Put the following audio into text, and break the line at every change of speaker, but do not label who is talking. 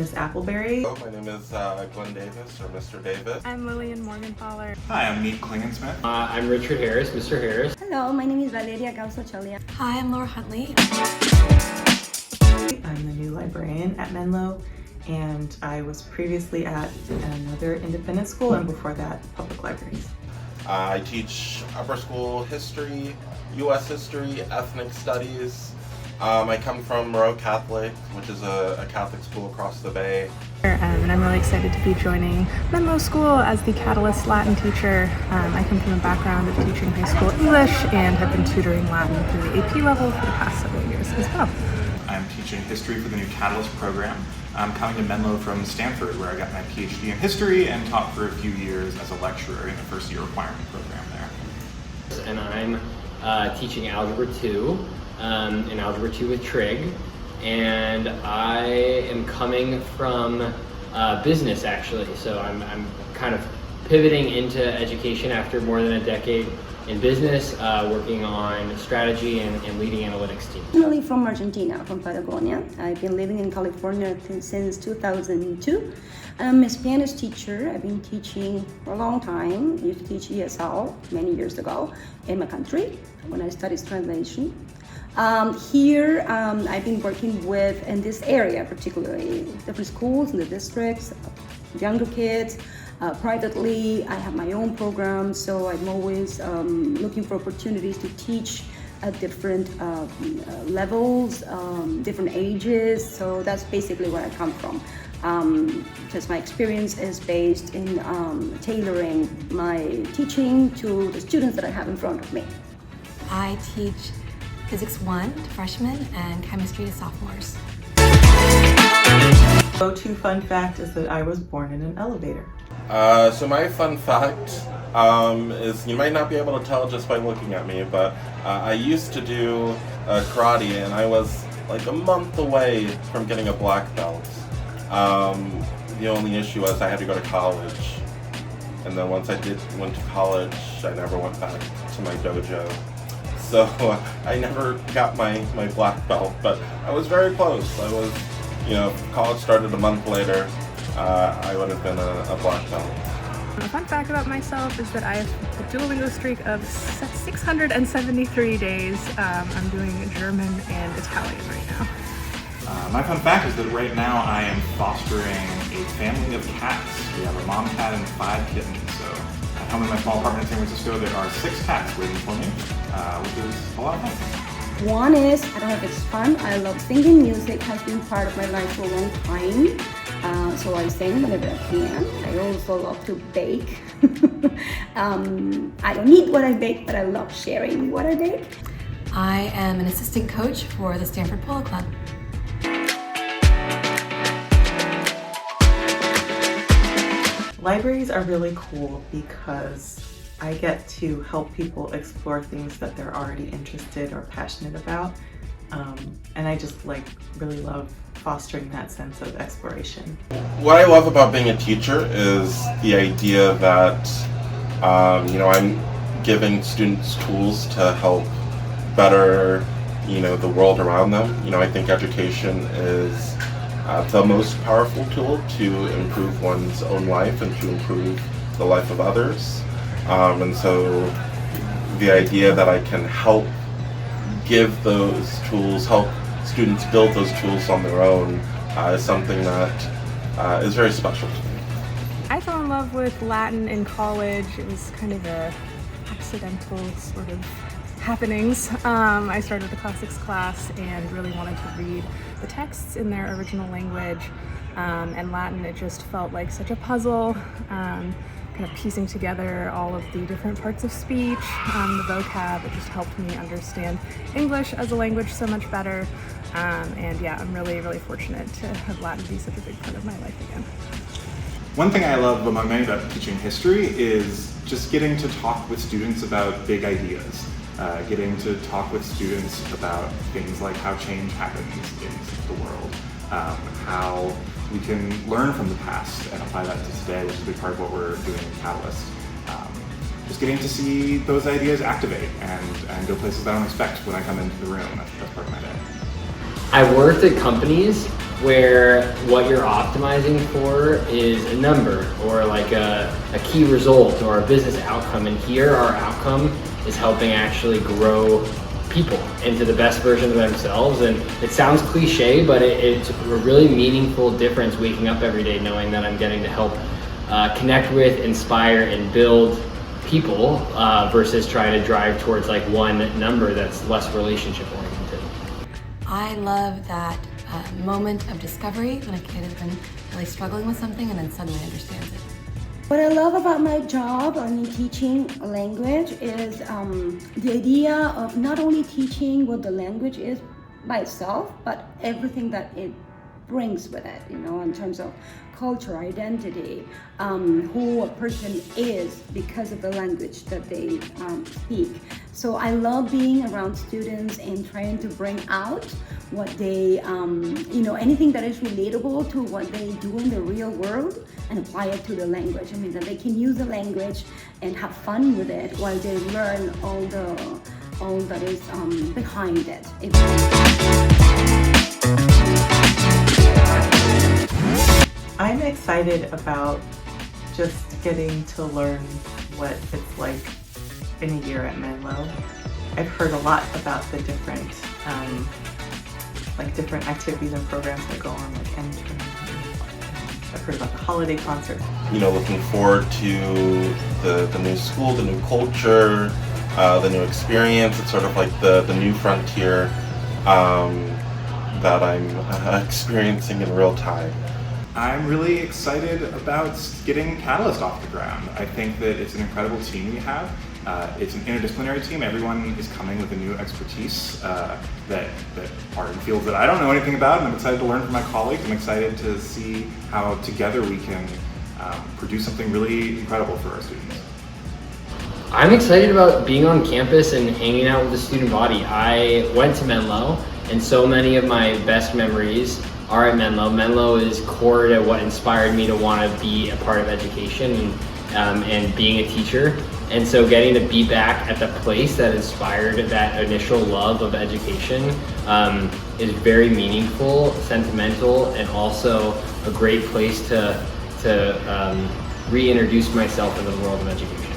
Miss Appleberry.
Hello, my name is Glenn Davis, or Mr. Davis.
I'm Lillian Morgenthaler.
Hi, I'm Nate Klingensmith.
I'm Richard Harris, Mr. Harris.
Hello, my name is Valeria Gauso-Chalia.
Hi, I'm Laura Huntley.
I'm the new librarian at Menlo, and I was previously at another independent school, and before that, public libraries.
I teach upper school history, U.S. history, ethnic studies. I come from Monroe Catholic, which is a Catholic school across the bay.
And I'm really excited to be joining Menlo School as the Catalyst Latin teacher. I come from a background of teaching high school English and have been tutoring Latin through the AP level for the past several years as well.
I'm teaching history for the new Catalyst program. I'm coming to Menlo from Stanford, where I got my PhD in history and taught for a few years as a lecturer in the first year requirement program there.
And I'm teaching Algebra 2, in Algebra 2 with Trig. And I am coming from business, actually. So I'm kind of pivoting into education after more than a decade in business, working on strategy and leading analytics teams.
I'm originally from Argentina, from Patagonia. I've been living in California since 2002. I'm a Spanish teacher. I've been teaching for a long time. I used to teach ESL many years ago in my country when I studied translation. Here, I've been working with, in this area particularly, different schools in the districts, younger kids, privately. I have my own program, so I'm always looking for opportunities to teach at different levels, different ages. So that's basically where I come from. Because my experience is based in tailoring my teaching to the students that I have in front of me.
I teach Physics 1 to freshmen and Chemistry to sophomores.
Go-to fun fact is that I was born in an elevator.
So my fun fact is, you might not be able to tell just by looking at me, but I used to do karate, and I was like a month away from getting a black belt. The only issue was I had to go to college, and then once I went to college, I never went back to my dojo. So I never got my black belt, but I was very close. I was, college started a month later, I would have been a black belt.
A fun fact about myself is that I have a Duolingo streak of 673 days. I'm doing German and Italian right now.
My fun fact is that right now I am fostering a family of cats. We have a mom cat and 5 kittens. So at home in my small apartment in San Francisco, there are 6 cats waiting for me, which is a lot of fun.
One is, I don't know if it's fun, I love singing. Music has been part of my life for a long time. So I sing whenever I can. I also love to bake. I don't eat what I bake, but I love sharing what I bake.
I am an assistant coach for the Stanford Polo Club.
Libraries are really cool because I get to help people explore things that they're already interested or passionate about. And I just really love fostering that sense of exploration.
What I love about being a teacher is the idea that, I'm giving students tools to help better, the world around them. I think education is the most powerful tool to improve one's own life and to improve the life of others. And so the idea that I can help give those tools, help students build those tools on their own is something that is very special to me.
I fell in love with Latin in college. It was kind of a accidental sort of happenings. I started the classics class and really wanted to read the texts in their original language. And Latin, it just felt like such a puzzle. Kind of piecing together all of the different parts of speech, the vocab. It just helped me understand English as a language so much better. And yeah, I'm really, really fortunate to have Latin be such a big part of my life again.
One thing I love among many about teaching history is just getting to talk with students about big ideas. Getting to talk with students about things like how change happens in the world, how we can learn from the past and apply that to today, which is a big part of what we're doing in Catalyst. Just getting to see those ideas activate and go places I don't expect when I come into the room. That's part of my day.
I worked at companies where what you're optimizing for is a number or like a key result or a business outcome. And here our outcome is helping actually grow people into the best version of themselves. And it sounds cliche, but it's a really meaningful difference waking up every day knowing that I'm getting to help connect with, inspire, and build people versus trying to drive towards like one number that's less relationship oriented.
I love that moment of discovery when a kid has been really struggling with something and then suddenly understands it.
What I love about my job, teaching a language, is the idea of not only teaching what the language is by itself, but everything that it brings with it, in terms of culture, identity, who a person is because of the language that they speak. So I love being around students and trying to bring out what they, anything that is relatable to what they do in the real world and apply it to the language. That they can use the language and have fun with it while they learn all that is behind it.
I'm excited about just getting to learn what it's like in a year at Menlo. I've heard a lot about the different different activities and programs that go on, like entering. I've heard about the holiday concert.
Looking forward to the new school, the new culture, the new experience. It's sort of like the new frontier that I'm experiencing in real time.
I'm really excited about getting Catalyst off the ground. I think that it's an incredible team we have. It's an interdisciplinary team. Everyone is coming with a new expertise that are in fields that I don't know anything about, and I'm excited to learn from my colleagues. I'm excited to see how together we can produce something really incredible for our students.
I'm excited about being on campus and hanging out with the student body. I went to Menlo, and so many of my best memories are at Menlo. Menlo is core to what inspired me to want to be a part of education and being a teacher. And so getting to be back at the place that inspired that initial love of education is very meaningful, sentimental, and also a great place to reintroduce myself into the world of education.